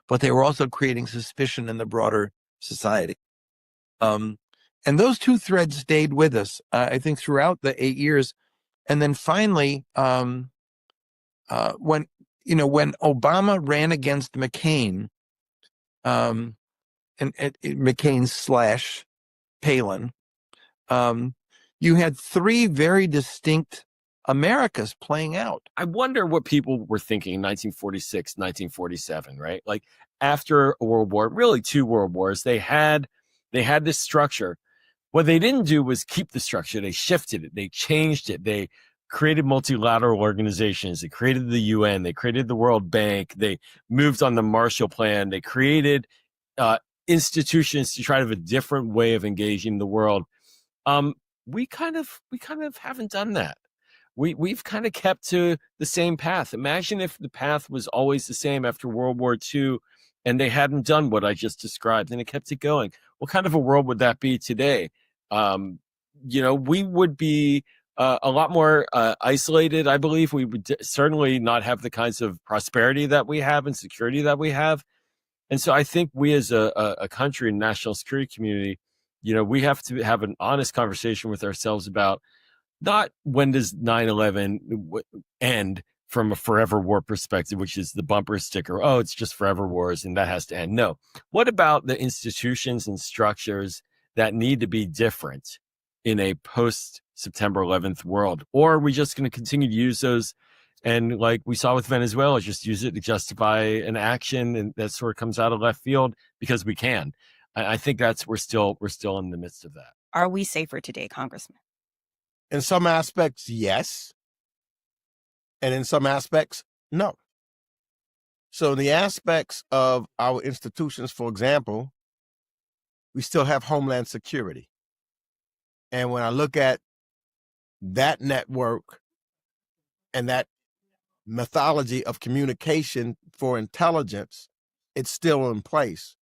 Speaker 10: but they were also creating suspicion in the broader society. And those two threads stayed with us, I think, throughout the 8 years. And then finally, when Obama ran against McCain, and McCain / Palin, you had three very distinct Americas playing out.
Speaker 8: I wonder what people were thinking in 1946, 1947, right? Like after a world war, really two world wars, they had this structure. What they didn't do was keep the structure. They shifted it. They changed it. They created multilateral organizations. They created the UN. They created the World Bank. They moved on the Marshall Plan. They created institutions to try to have a different way of engaging the world. We kind of haven't done that. We've kind of kept to the same path. Imagine if the path was always the same after World War II and they hadn't done what I just described and it kept it going. What kind of a world would that be today? We would be a lot more isolated, I believe. We would certainly not have the kinds of prosperity that we have and security that we have. And so I think we as a country and national security community, we have to have an honest conversation with ourselves about not when does 9/11 end from a forever war perspective, which is the bumper sticker. Oh, it's just forever wars and that has to end. No. What about the institutions and structures that need to be different in a post September 11th world? Or are we just going to continue to use those? And like we saw with Venezuela, just use it to justify an action, and that sort of comes out of left field because we can. I think we're still in the midst of that.
Speaker 1: Are we safer today, Congressman?
Speaker 7: In some aspects, yes. And in some aspects, no. So the aspects of our institutions, for example, we still have Homeland Security. And when I look at that network and that methodology of communication for intelligence, it's still in place.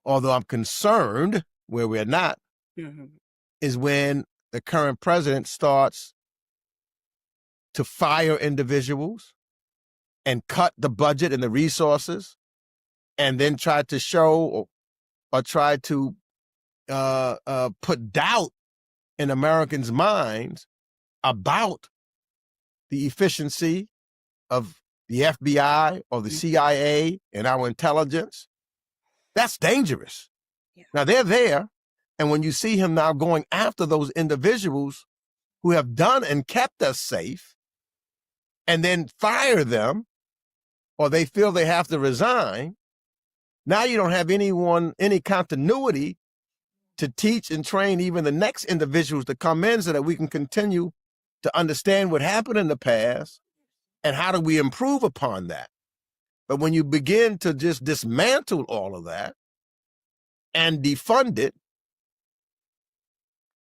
Speaker 7: Although I'm concerned, where we're not, is when the current president starts to fire individuals and cut the budget and the resources, and then try to show or try to put doubt in Americans' minds about the efficiency of the FBI or the CIA and our intelligence. That's dangerous. Yeah. Now they're there. And when you see him now going after those individuals who have done and kept us safe, and then fire them, or they feel they have to resign, now you don't have any continuity to teach and train even the next individuals to come in so that we can continue to understand what happened in the past and how do we improve upon that. But when you begin to just dismantle all of that and defund it,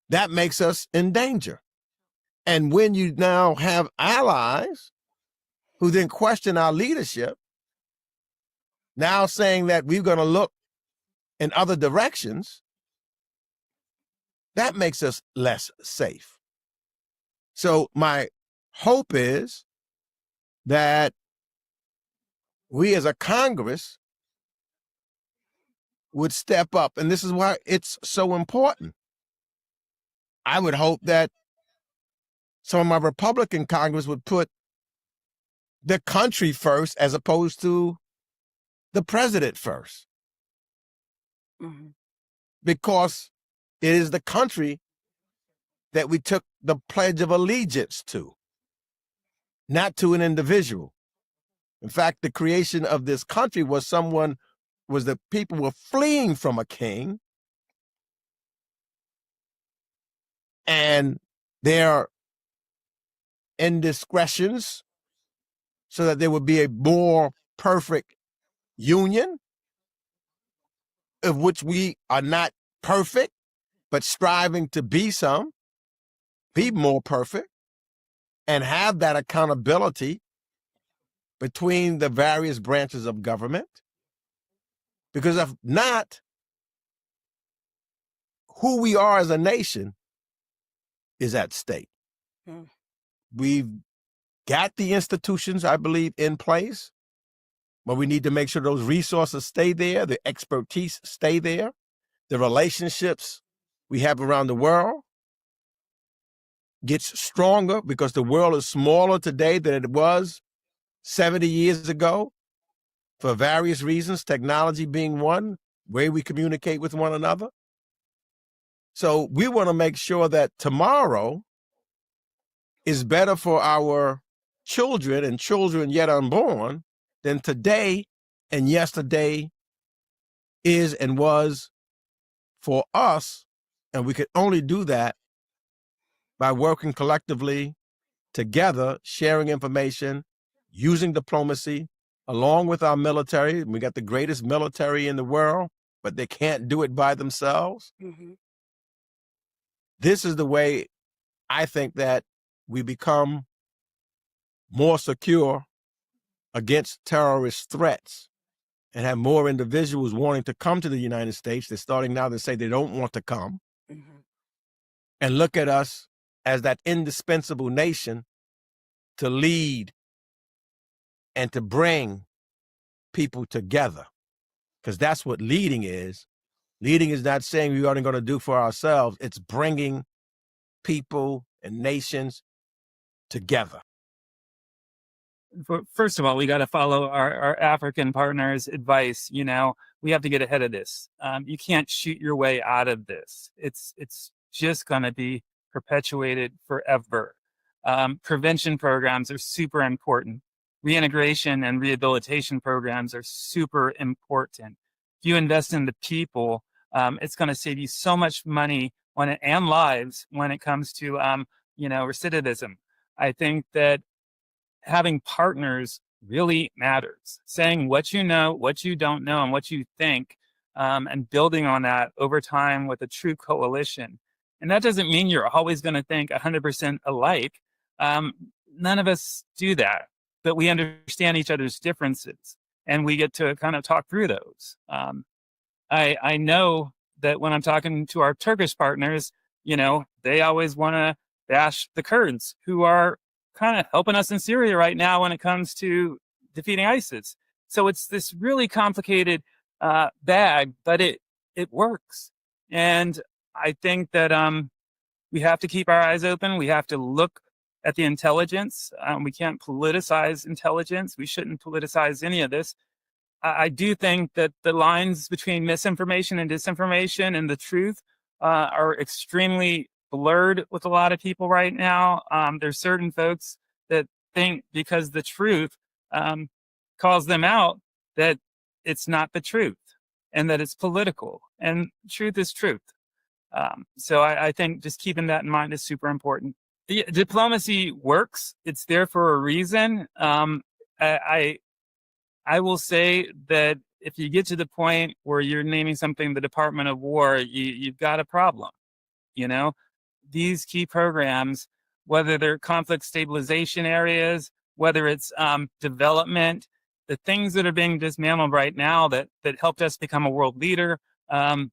Speaker 7: that makes us in danger. And when you now have allies who then question our leadership, now saying that we're going to look in other directions, that makes us less safe. So my hope is that we as a Congress would step up. And this is why it's so important. I would hope that some of my Republican Congress would put the country first as opposed to the president first. Because it is the country that we took the Pledge of Allegiance to, not to an individual. In fact, the creation of this country was the people were fleeing from a king, and their indiscretions so that there would be a more perfect union, of which we are not perfect, but striving to be more perfect, and have that accountability between the various branches of government. Because if not, who we are as a nation is at stake. We've got the institutions, I believe, in place, but we need to make sure those resources stay there, the expertise stay there, the relationships we have around the world gets stronger, because the world is smaller today than it was 70 years ago for various reasons, technology being one, way we communicate with one another. So we want to make sure that tomorrow is better for our children and children yet unborn than today and yesterday is and was for us. And we could only do that by working collectively together, sharing information, using diplomacy, along with our military. We got the greatest military in the world, but they can't do it by themselves. This is the way I think that we become more secure against terrorist threats and have more individuals wanting to come to the United States. They're starting now to say they don't want to come, and look at us as that indispensable nation to lead and to bring people together. Because that's what leading is. Leading is not saying we aren't going to do for ourselves. It's bringing people and nations together?
Speaker 4: First of all, we got to follow our African partners' advice. You know, we have to get ahead of this. You can't shoot your way out of this. It's just going to be perpetuated forever. Prevention programs are super important. Reintegration and rehabilitation programs are super important. If you invest in the people, it's going to save you so much money and lives when it comes to recidivism. I think that having partners really matters. Saying what you know, what you don't know, and what you think, and building on that over time with a true coalition. And that doesn't mean you're always going to think 100% alike. None of us do that, but we understand each other's differences, and we get to kind of talk through those. I know that when I'm talking to our Turkish partners, they always want to bash the Kurds, who are kind of helping us in Syria right now when it comes to defeating ISIS. So it's this really complicated bag, but it works. And I think that we have to keep our eyes open. We have to look at the intelligence. We can't politicize intelligence. We shouldn't politicize any of this. I do think that the lines between misinformation and disinformation and the truth are extremely blurred with a lot of people right now. There's certain folks that think because the truth calls them out that it's not the truth and that it's political, and truth is truth. So I think just keeping that in mind is super important. The diplomacy works. It's there for a reason. I will say that if you get to the point where you're naming something the Department of War, you've got a problem. These key programs, whether they're conflict stabilization areas, whether it's development, the things that are being dismantled right now that helped us become a world leader and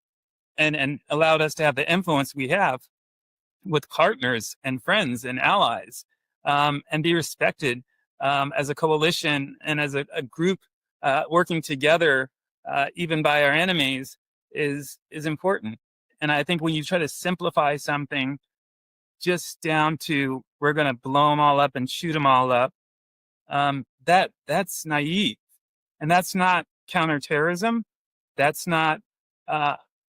Speaker 4: allowed us to have the influence we have with partners and friends and allies, and be respected as a coalition and as a group working together, even by our enemies, is important. And I think when you try to simplify something just down to we're going to blow them all up and shoot them all up, that's naive. And that's not counterterrorism. That's not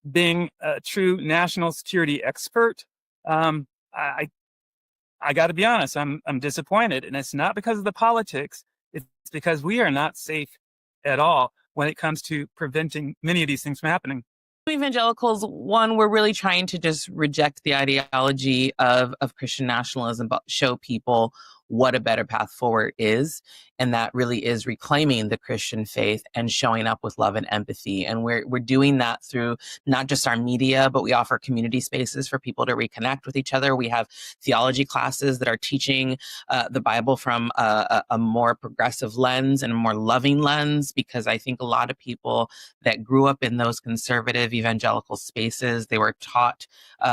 Speaker 4: being a true national security expert. I got to be honest, I'm disappointed. And it's not because of the politics. It's because we are not safe at all when it comes to preventing many of these things from happening.
Speaker 11: Evangelicals, one, we're really trying to just reject the ideology of Christian nationalism, but show people what a better path forward is. And that really is reclaiming the Christian faith and showing up with love and empathy. And we're doing that through not just our media, but we offer community spaces for people to reconnect with each other. We have theology classes that are teaching the Bible from a more progressive lens and a more loving lens, because I think a lot of people that grew up in those conservative evangelical spaces, they were taught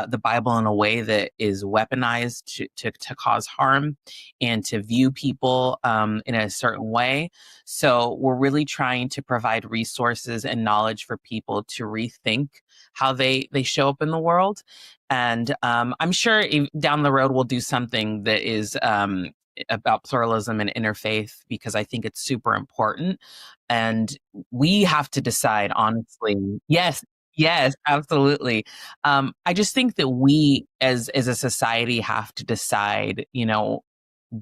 Speaker 11: the Bible in a way that is weaponized to cause harm and to view people in a certain way. So we're really trying to provide resources and knowledge for people to rethink how they show up in the world. And I'm sure down the road we'll do something that is about pluralism and interfaith, because I think it's super important. And we have to decide, honestly. Yes, absolutely. I just think that we as a society have to decide,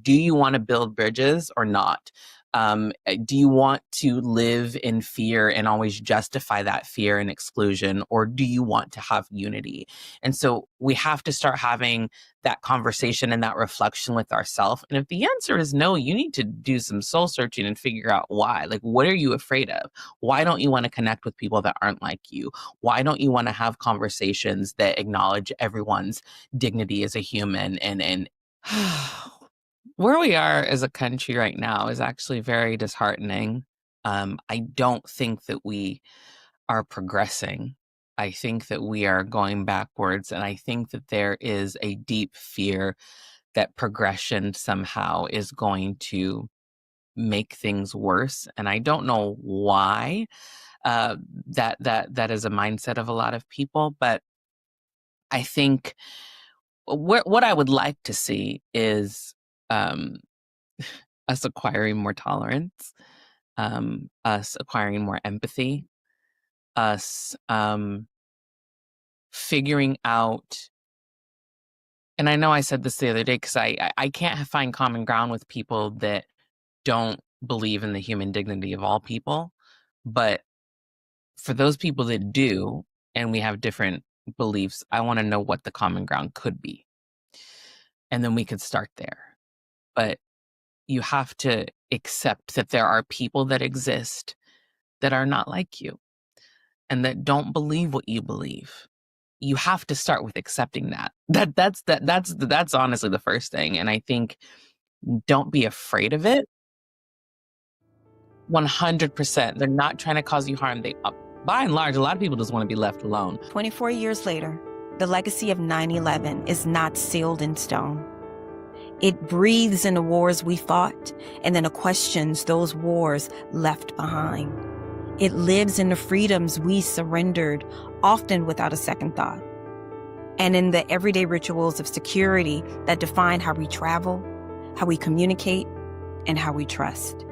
Speaker 11: do you want to build bridges or not? Do you want to live in fear and always justify that fear and exclusion, or do you want to have unity? And so we have to start having that conversation and that reflection with ourselves. And if the answer is no, you need to do some soul searching and figure out why. Like, what are you afraid of? Why don't you want to connect with people that aren't like you? Why don't you want to have conversations that acknowledge everyone's dignity as a human? And where we are as a country right now is actually very disheartening. I don't think that we are progressing. I think that we are going backwards. And I think that there is a deep fear that progression somehow is going to make things worse. And I don't know why that is a mindset of a lot of people, but I think what I would like to see is us acquiring more tolerance, us acquiring more empathy, us figuring out. And I know I said this the other day because I can't find common ground with people that don't believe in the human dignity of all people. But for those people that do, and we have different beliefs, I want to know what the common ground could be. And then we could start there. But you have to accept that there are people that exist that are not like you and that don't believe what you believe. You have to start with accepting that. That's honestly the first thing. And I think don't be afraid of it. 100%. They're not trying to cause you harm. By and large, a lot of people just want to be left alone.
Speaker 1: 24 years later, the legacy of 9/11 is not sealed in stone. It breathes in the wars we fought and then it questions those wars left behind. It lives in the freedoms we surrendered, often without a second thought, and in the everyday rituals of security that define how we travel, how we communicate, and how we trust.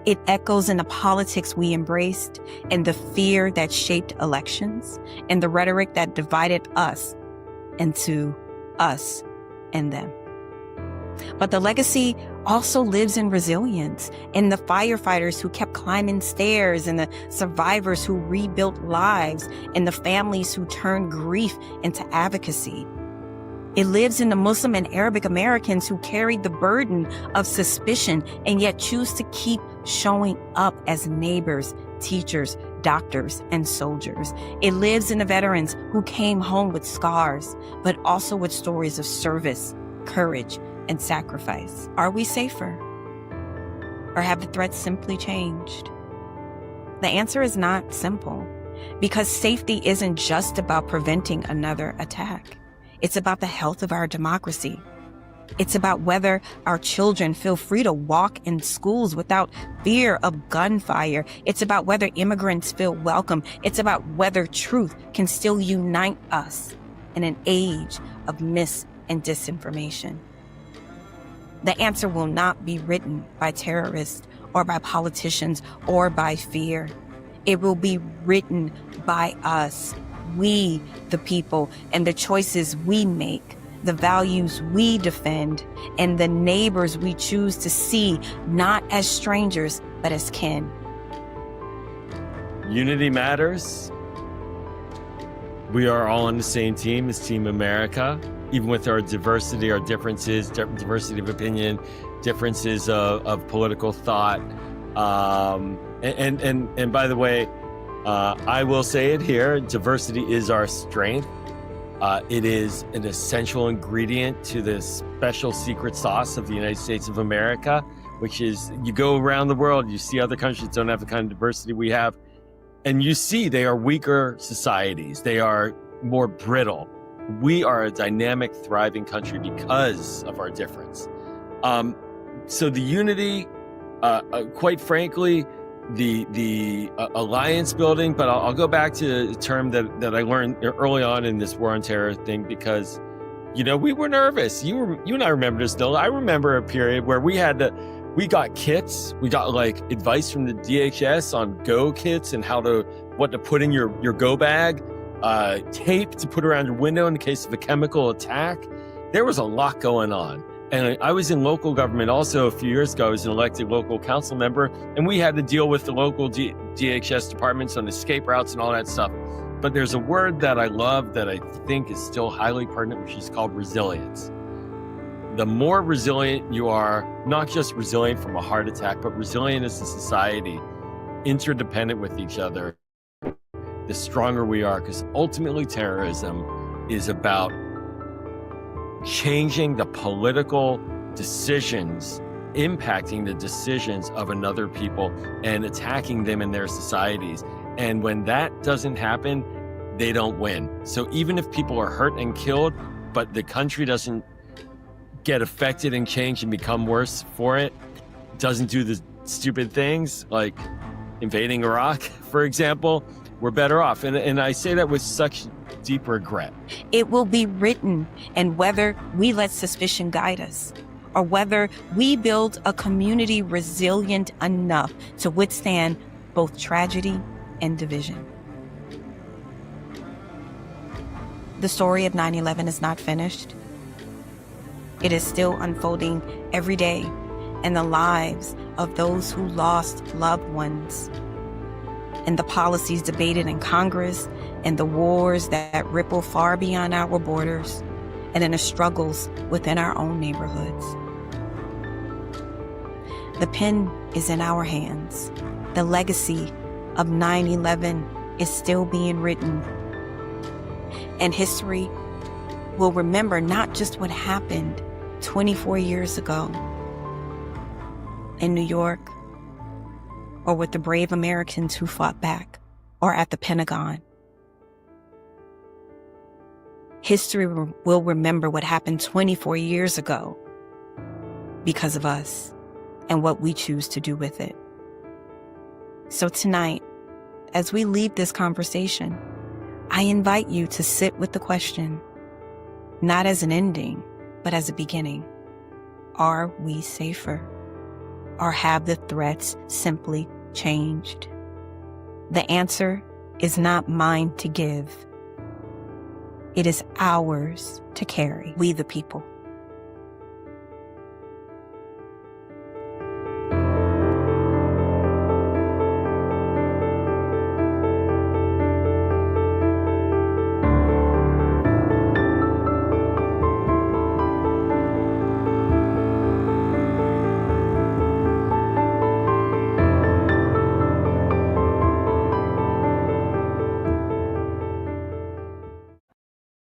Speaker 1: It echoes in the politics we embraced and the fear that shaped elections and the rhetoric that divided us into us and them. But the legacy also lives in resilience, in the firefighters who kept climbing stairs, and the survivors who rebuilt lives, and the families who turned grief into advocacy. It lives in the Muslim and Arabic Americans who carried the burden of suspicion and yet choose to keep showing up as neighbors, teachers, doctors, and soldiers. It lives in the veterans who came home with scars, but also with stories of service, courage, and sacrifice. Are we safer? Or have the threats simply changed? The answer is not simple, because safety isn't just about preventing another attack. It's about the health of our democracy. It's about whether our children feel free to walk in schools without fear of gunfire. It's about whether immigrants feel welcome. It's about whether truth can still unite us in an age of mis and disinformation. The answer will not be written by terrorists or by politicians or by fear. It will be written by us, we the people, and the choices we make, the values we defend, and the neighbors we choose to see not as strangers, but as kin.
Speaker 8: Unity matters. We are all on the same team as Team America. Even with our diversity, our differences, diversity of opinion, differences of political thought. And by the way, I will say it here, diversity is our strength. It is an essential ingredient to the special secret sauce of the United States of America, which is you go around the world, you see other countries don't have the kind of diversity we have, and you see they are weaker societies. They are more brittle. We are a dynamic, thriving country because of our difference. So the unity, quite frankly, the alliance building, but I'll go back to a term that I learned early on in this war on terror thing, because, you know, we were nervous. You and I remember this, Nola. I remember a period where we got kits. We got like advice from the DHS on go kits and what to put in your go bag. Tape to put around your window in the case of a chemical attack. There was a lot going on. And I was in local government also a few years ago. I was an elected local council member, and we had to deal with the local DHS departments on escape routes and all that stuff. But there's a word that I love that I think is still highly pertinent, which is called resilience. The more resilient you are, not just resilient from a heart attack, but resilient as a society, interdependent with each other, the stronger we are, because ultimately terrorism is about changing the political decisions, impacting the decisions of another people and attacking them in their societies. And when that doesn't happen, they don't win. So even if people are hurt and killed, but the country doesn't get affected and change and become worse for it, doesn't do the stupid things like invading Iraq, for example, we're better off. And I say that with such deep regret.
Speaker 1: It will be written, and whether we let suspicion guide us, or whether we build a community resilient enough to withstand both tragedy and division. The story of 9/11 is not finished. It is still unfolding every day in the lives of those who lost loved ones, in the policies debated in Congress, in the wars that ripple far beyond our borders, and in the struggles within our own neighborhoods. The pen is in our hands. The legacy of 9/11 is still being written. And history will remember not just what happened 24 years ago in New York, or with the brave Americans who fought back, or at the Pentagon. History will remember what happened 24 years ago because of us and what we choose to do with it. So tonight, as we leave this conversation, I invite you to sit with the question, not as an ending, but as a beginning. Are we safer? Or have the threats simply changed? The answer is not mine to give. It is ours to carry, we the people.